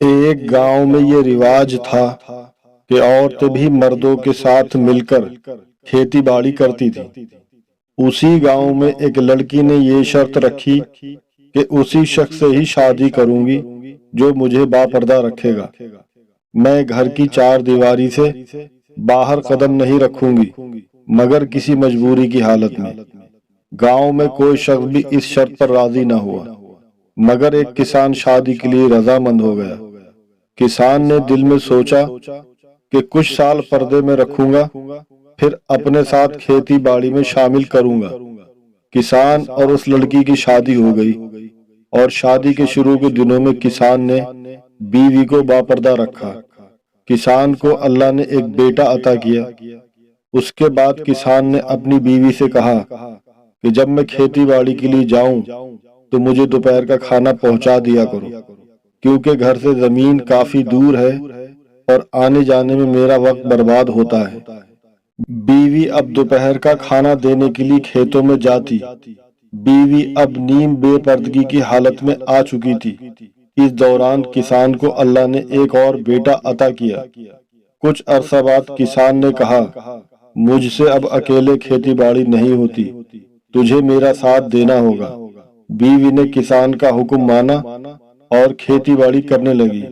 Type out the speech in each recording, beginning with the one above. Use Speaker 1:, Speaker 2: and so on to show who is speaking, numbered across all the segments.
Speaker 1: ایک گاؤں میں یہ رواج تھا کہ عورتیں بھی مردوں کے ساتھ مل کر کھیتی باڑی کرتی تھی۔ اسی گاؤں میں ایک لڑکی نے یہ شرط رکھی کہ اسی شخص سے ہی شادی کروں گی جو مجھے باپردہ رکھے گا۔ میں گھر کی چار دیواری سے باہر قدم نہیں رکھوں گی مگر کسی مجبوری کی حالت میں۔ گاؤں میں کوئی شخص بھی اس شرط پر راضی نہ ہوا مگر ایک کسان شادی کے لیے رضامند ہو گیا۔ کسان نے دل میں سوچا کہ کچھ سال پردے میں رکھوں گا پھر اپنے ساتھ کھیتی باڑی میں شامل کروں گا۔ کسان اور اس لڑکی کی شادی ہو گئی اور شادی کے شروع کے دنوں میں کسان نے بیوی کو باپردہ رکھا۔ کسان کو اللہ نے ایک بیٹا عطا کیا۔ اس کے بعد کسان نے اپنی بیوی سے کہا کہ جب میں کھیتی باڑی کے لیے جاؤں تو مجھے دوپہر کا کھانا پہنچا دیا کرو، کیونکہ گھر سے زمین کافی دور ہے اور آنے جانے میں میرا وقت برباد ہوتا ہے۔ بیوی اب دوپہر کا کھانا دینے کے لیے کھیتوں میں جاتی۔ بیوی اب نیم بے پردگی کی حالت میں آ چکی تھی۔ اس دوران کسان کو اللہ نے ایک اور بیٹا عطا کیا۔ کچھ عرصہ بعد کسان نے کہا، مجھ سے اب اکیلے کھیتی باڑی نہیں ہوتی، تجھے میرا ساتھ دینا ہوگا۔ بیوی نے کسان کا حکم مانا اور کھیتی باڑی کرنے لگی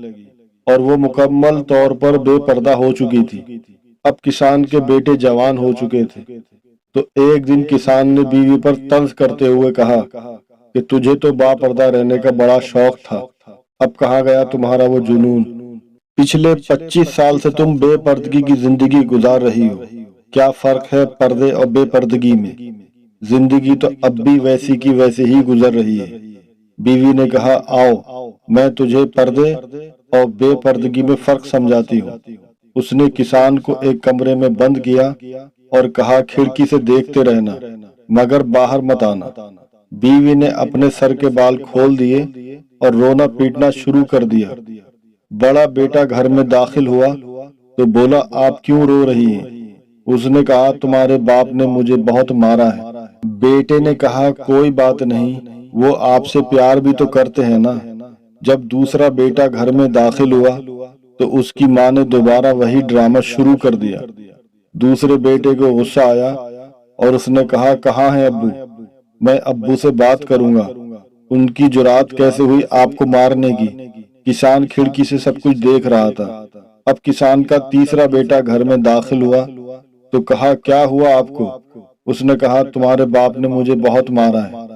Speaker 1: اور وہ مکمل طور پر بے پردہ ہو چکی تھی۔ اب کسان کے بیٹے جوان ہو چکے تھے تو ایک دن کسان نے بیوی پر طنز کرتے ہوئے کہا کہ تجھے تو باپردہ رہنے کا بڑا شوق تھا، اب کہاں گیا تمہارا وہ جنون؟ پچھلے 25 سال سے تم بے پردگی کی زندگی گزار رہی ہو، کیا فرق ہے پردے اور بے پردگی میں؟ زندگی تو اب بھی ویسی کی ویسے ہی گزر رہی ہے۔ بیوی نے کہا، آؤ میں تجھے پردے اور بے پردگی میں فرق سمجھاتی ہوں۔ اس نے کسان کو ایک کمرے میں بند کیا اور کہا، کھڑکی سے دیکھتے رہنا مگر باہر مت آنا۔ بیوی نے اپنے سر کے بال کھول دیے اور رونا پیٹنا شروع کر دیا۔ بڑا بیٹا گھر میں داخل ہوا تو بولا، آپ کیوں رو رہی ہیں؟ اس نے کہا، تمہارے باپ نے مجھے بہت مارا ہے۔ بیٹے نے کہا، کوئی بات نہیں، وہ آپ سے پیار بھی تو کرتے ہیں نا۔ جب دوسرا بیٹا گھر میں داخل ہوا تو اس کی ماں نے دوبارہ وہی ڈرامہ شروع کر دیا۔ دوسرے بیٹے کو غصہ آیا اور اس نے کہا، کہاں ہے ابو؟ میں ابو سے بات کروں گا، ان کی جرات کیسے ہوئی آپ کو مارنے کی؟ کسان کھڑکی سے سب کچھ دیکھ رہا تھا۔ اب کسان کا تیسرا بیٹا گھر میں داخل ہوا تو کہا، کیا ہوا آپ کو؟ اس نے کہا، تمہارے باپ نے مجھے بہت مارا ہے۔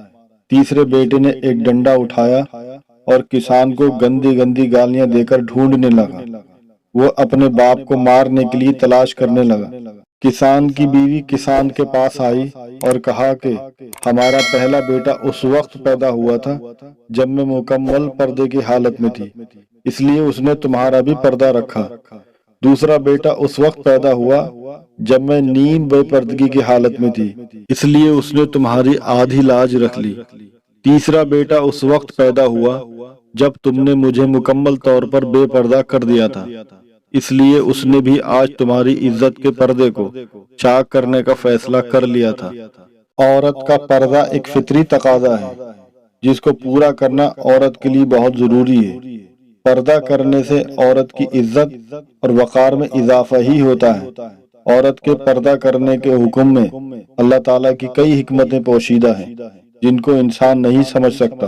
Speaker 1: تیسرے بیٹے نے ایک ڈنڈا اٹھایا اور کسان کو گندی گندی گالیاں دے کر ڈھونڈنے لگا۔ وہ اپنے باپ کو مارنے کے لیے تلاش کرنے لگا۔ کسان کی بیوی کسان کے پاس آئی اور کہا کہ ہمارا پہلا بیٹا اس وقت پیدا ہوا تھا جب میں مکمل پردے کی حالت میں تھی، اس لیے اس نے تمہارا بھی پردہ رکھا۔ دوسرا بیٹا اس وقت پیدا ہوا جب میں نیم بے پردگی کی حالت میں تھی، اس لیے اس نے تمہاری آدھی لاج رکھ لی۔ تیسرا بیٹا اس وقت پیدا ہوا جب تم نے مجھے مکمل طور پر بے پردہ کر دیا تھا، اس لیے اس نے بھی آج تمہاری عزت کے پردے کو چاک کرنے کا فیصلہ کر لیا تھا۔ عورت کا پردہ ایک فطری تقاضا ہے جس کو پورا کرنا عورت کے لیے بہت ضروری ہے۔ پردہ کرنے سے عورت کی عزت اور وقار میں اضافہ ہی ہوتا ہے۔ عورت کے پردہ کرنے کے حکم میں اللہ تعالیٰ کی کئی حکمتیں پوشیدہ ہیں جن کو انسان نہیں سمجھ سکتا۔